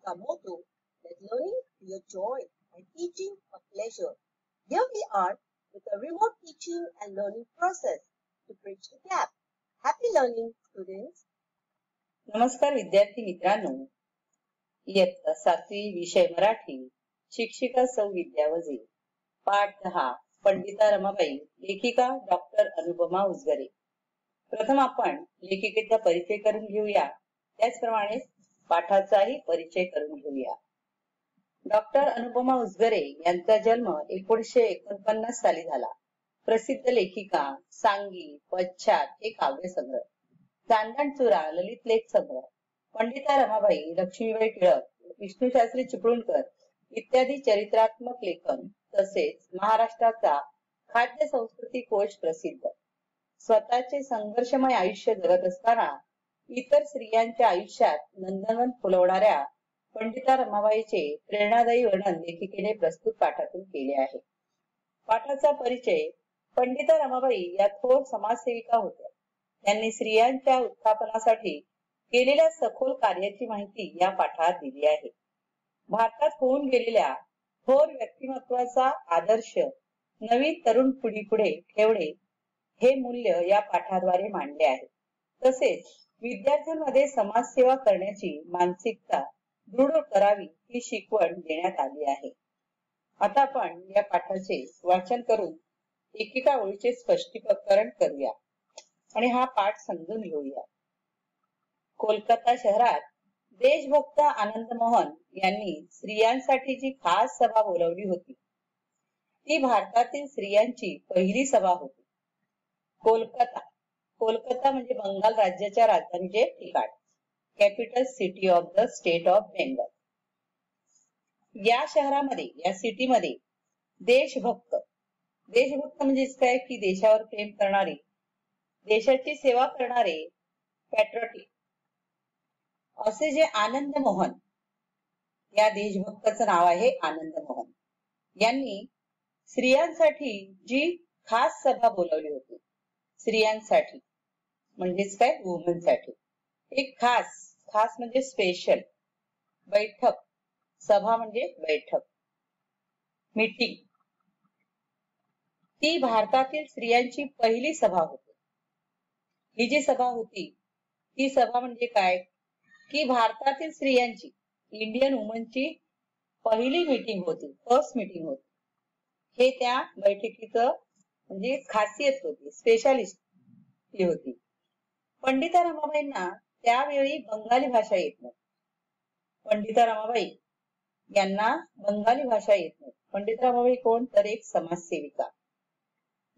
our motto, let learning be a joy and teaching a pleasure. Here we are with a remote teaching and learning process to bridge the gap. Happy learning, students. नमस्कार विद्यार्थी मित्रांनो, इयत्ता 7वी विषय मराठी, शिक्षिका सौ विद्या वजे, पाठ 10, पंडिता रमाबाई, लेखिका डॉक्टर अनुपमा उजगरे. प्रथम आपण लेखिकेचा परिचय करून घेऊया, त्याचप्रमाणे पाठाचाही परिचय करून घेऊया. डॉक्टर अनुपमा उजगरे यांचा जन्म 1949 साली झाला. प्रसिद्ध लेखिका, सांगी, पश्चात हे काव्यसंग्रह, चांदणचुरा ललित लेख संग्रह, पंडिता रमाबाई, लक्ष्मीबाई टिळक, विष्णुशास्त्री चिपळूणकर इत्यादी चरित्रात्मक लेखन, तसेच महाराष्ट्राचा खाद्य संस्कृती कोश प्रसिद्ध. स्वतःचे संघर्षमय आयुष्य जगत असताना इतर स्त्रियांच्या आयुष्यात नंदनवन फुलवणाऱ्या पंडिता रमाबाईचे प्रेरणादायी वर्णन लेखिकेने प्रस्तुत पाठातून केले आहे. पाठाचा परिचय. पंडिता रमाबाई या थोर समाजसेविका होत्या. त्यांनी स्त्रियांच्या उत्थापनासाठी केलेल्या सखोल कार्याची माहिती या पाठात दिली आहे. भारतात होऊन गेलेल्या थोर व्यक्तिमत्वाचा आदर्श नवीन तरुण पिढीपुढे ठेवणे हे मूल्य या पाठाद्वारे मांडले आहे. तसेच विद्यार्थ्यांमध्ये समाजसेवा करण्याची मानसिकता दृढ करावी ही शिकवण देण्यात आली आहे. आता आपण या पाठाचे वाचन करून एकेका ओळीचे स्पष्टीकरण करूया आणि हा पाठ समजून घेऊया. कोलकाता शहरात देशभक्त आनंद मोहन यांनी स्त्रियांसाठीची खास सभा बोलावली होती. ती भारतातील स्त्रियांची पहिली सभा होती. कोलकाता म्हणजे बंगाल राज्याच्या राजधानीचे ठिकाण, capital city of the state of Bengal. या शहरामध्ये, या सिटीमध्ये देशभक्त म्हणजेच काय की देशावर प्रेम करणारे, देशाची सेवा करणारे, पॅट्रियोटिक असे जे आनंद मोहन, या देशभक्ताचं नाव आहे आनंद मोहन, यांनी स्त्रियांसाठी जी खास सभा बोलावली होती. स्त्रियांसाठी म्हणजेच काय, वुमन साठी एक खास म्हणजे स्पेशल बैठक, सभा म्हणजे बैठक, मीटिंग. ती भारतातील स्त्रियांची पहिली सभा होती. ही जी सभा होती ती सभा म्हणजे काय की भारतातील स्त्रियांची, इंडियन वुमनची पहिली मीटिंग होती, फर्स्ट मीटिंग होती. हे त्या बैठकीचं म्हणजे खासियत होती, स्पेशालिस्ट होती. पंडिता रमाबाईंना त्यावेळी बंगाली भाषा येत नव्हती. पंडिता रमाबाई यांना बंगाली भाषा येत नव्हती. पंडिता रमाबाई कोण, तर एक समाजसेविका.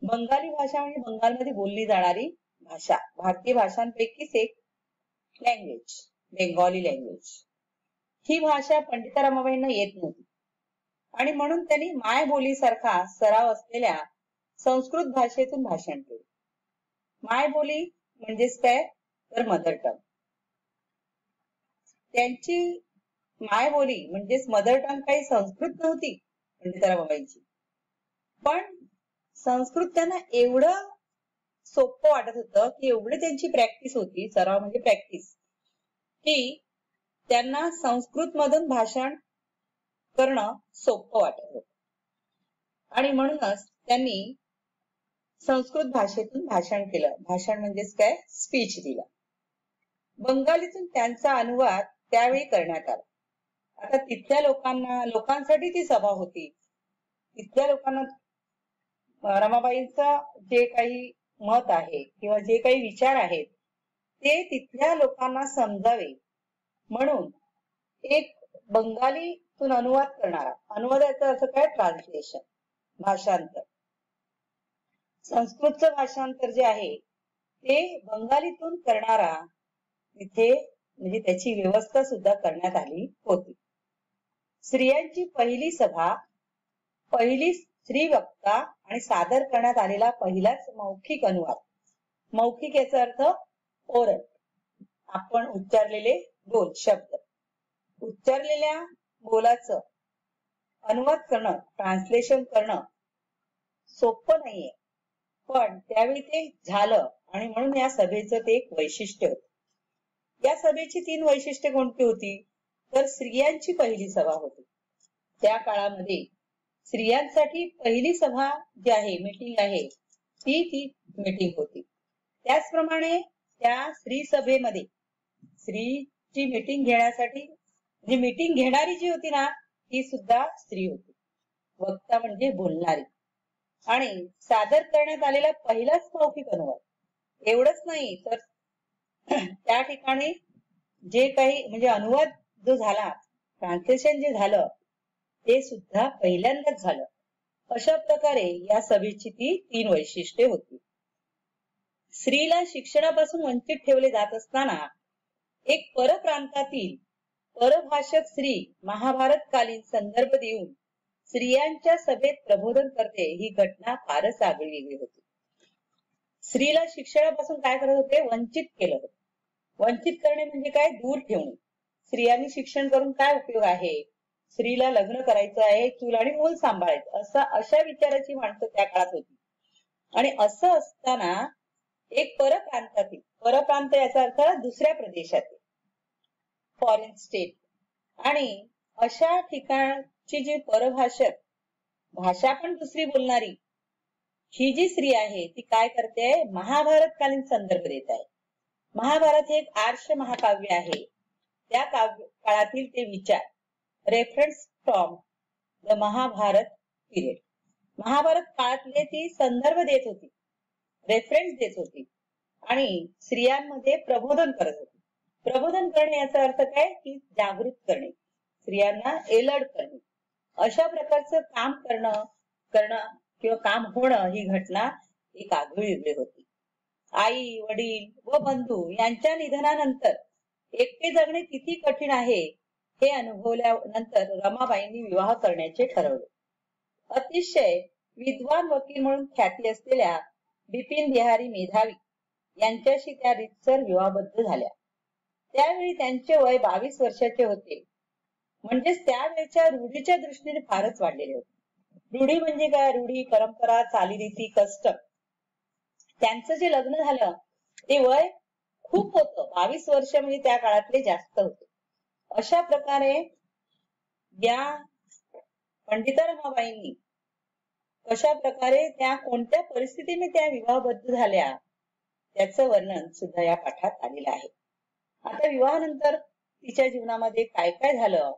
बंगाली भाषा म्हणजे बंगालमध्ये बोलली जाणारी भाषा, भारतीय भाषांपैकीच एक लँग्वेज, बेंगॉली लँग्वेज. ही भाषा पंडिता रमाबाईंना येत नव्हती आणि म्हणून त्यांनी मायबोलीसारखा सराव असलेल्या संस्कृत भाषेतून भाषण केले. मायबोली म्हणजेच काय, तर मदर टंग. त्यांची मायबोली म्हणजेच मदर टंग काही संस्कृत नव्हती पंडिता रमाबाईंची, पण संस्कृत त्यांना एवढं सोपं वाटत होतं की एवढी त्यांची प्रॅक्टिस होती, सराव म्हणजे प्रॅक्टिस, की त्यांना संस्कृत मधून भाषण करणं सोपं वाटत होतं आणि म्हणूनच त्यांनी संस्कृत भाषेतून भाषण केलं. भाषण म्हणजेच काय, स्पीच दिला. बंगालीतून त्यांचा अनुवाद त्यावेळी करण्यात आला. आता तिथल्या लोकांसाठी ती सभा होती. तिथल्या लोकांना रमाबाईंचा जे काही मत आहे किंवा जे काही विचार आहेत ते तिथल्या लोकांना समजावे म्हणून एक बंगालीतून अनुवाद करणारा, अनुवादाचा अर्थ काय, ट्रान्सलेशन, भाषांतर. संस्कृतचं भाषांतर जे आहे ते बंगालीतून करणारा तिथे म्हणजे त्याची व्यवस्था सुद्धा करण्यात आली होती. स्त्रियांची पहिली सभा, पहिली स्त्री वक्ता आणि सादर करण्यात आलेला पहिलाच मौखिक अनुवाद. मौखिक याचा अर्थ ओरल, आपण उच्चारलेले बोल, शब्द, उच्चारलेल्या बोलाचं अनुवाद करणं, ट्रान्सलेशन करणं सोपं नाहीये, पण त्यावेळी ते झालं आणि म्हणून या सभेचं ते एक वैशिष्ट्य होतं. या सभेची 3 वैशिष्ट्ये कोणती होती, तर स्त्रियांची पहिली सभा होती. त्या काळामध्ये स्त्रियांसाठी पहिली सभा जी आहे, मीटिंग आहे, ती मीटिंग होती. त्याचप्रमाणे त्या स्त्री सभेमध्ये स्त्रीची मीटिंग घेण्यासाठी जी मीटिंग घेणारी जी होती ना, ती सुद्धा स्त्री होती. वक्ता म्हणजे बोलणारी. आणि सादर करण्यात आलेला पहिलाच मौखिक अनुवाद. एवढंच नाही तर त्या ठिकाणी जे काही म्हणजे अनुवाद जो झाला, ट्रान्सलेशन जे झालं, ते सुद्धा पहिल्यांदाच झालं. अशा प्रकारे या सभेची ती 3 वैशिष्ट्ये होती. स्त्रीला शिक्षणापासून वंचित ठेवले जात असताना एक परप्रांतातील परभाषक स्त्री महाभारतकालीन संदर्भ देऊन स्त्रियांच्या सभेत प्रबोधन करते, ही घटना फारच आगळीवेगळी होती. स्त्रीला शिक्षणापासून काय करत होते? वंचित केलं होतं. वंचित करणे म्हणजे काय? दूर ठेवणे. स्त्रियांनी शिक्षण करून काय उपयोग आहे? स्त्रीला लग्न करायचं आहे, चूल आणि मूल सांभाळायचं, अशा विचाराची माणसं त्या काळात होती. आणि असं असताना एक परप्रांतातील, परप्रांत याचा अर्थ दुसऱ्या प्रदेशातील, फॉरेन स्टेट, आणि अशा ठिकाणची जी परभाषक, भाषा पण दुसरी बोलणारी ही जी स्त्री आहे, ती काय करते? महाभारतकालीन संदर्भ देत आहे. महाभारत हे एक आर्ष महाकाव्य आहे. त्या काळातील ते विचार, reference from the Mahabharata period, Mahabharata काळातले ती संदर्भ देत होती, रेफरन्स देत होती आणि स्त्रियांमध्ये प्रबोधन करत होती. प्रबोधन करणे याचा अर्थ काय? की जागृत करणे, स्त्रियांना एलर्ट करणे. अशा प्रकारचं काम करणं किंवा काम होणं, ही घटना एक आगळीवेगळी होती. आई, वडील व बंधू यांच्या निधनानंतर एकटे जगणे किती कठीण आहे हे अनुभवल्यानंतर रमाबाईंनी विवाह करण्याचे ठरवले. अतिशय विद्वान वकील म्हणून ख्याती असलेल्या बिपिन बिहारी मेधावी यांच्याशी त्या रीतसर विवाहबद्ध झाल्या. त्यावेळी त्यांचे वय 22 वर्षाचे होते. म्हणजेच त्यावेळच्या रूढीच्या दृष्टीने फारच वाढलेले होते. रूढी म्हणजे काय? रूढी, परंपरा, चालीरीती, कस्टम. त्यांचं जे लग्न झालं ते वय खूप होतं. 22 वर्ष म्हणजे त्या काळातले जास्त होते. अशा प्रकारे या पंडिता रमाबाईंनी कशा प्रकारे त्या कोणत्या परिस्थितीने त्या विवाहबद्ध झाल्या, त्याचं वर्णन सुद्धा या पाठात आलेलं आहे. आता विवाहानंतर तिच्या जीवनामध्ये काय काय झालं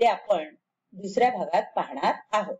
ते आपण दुसऱ्या भागात पाहणार आहोत.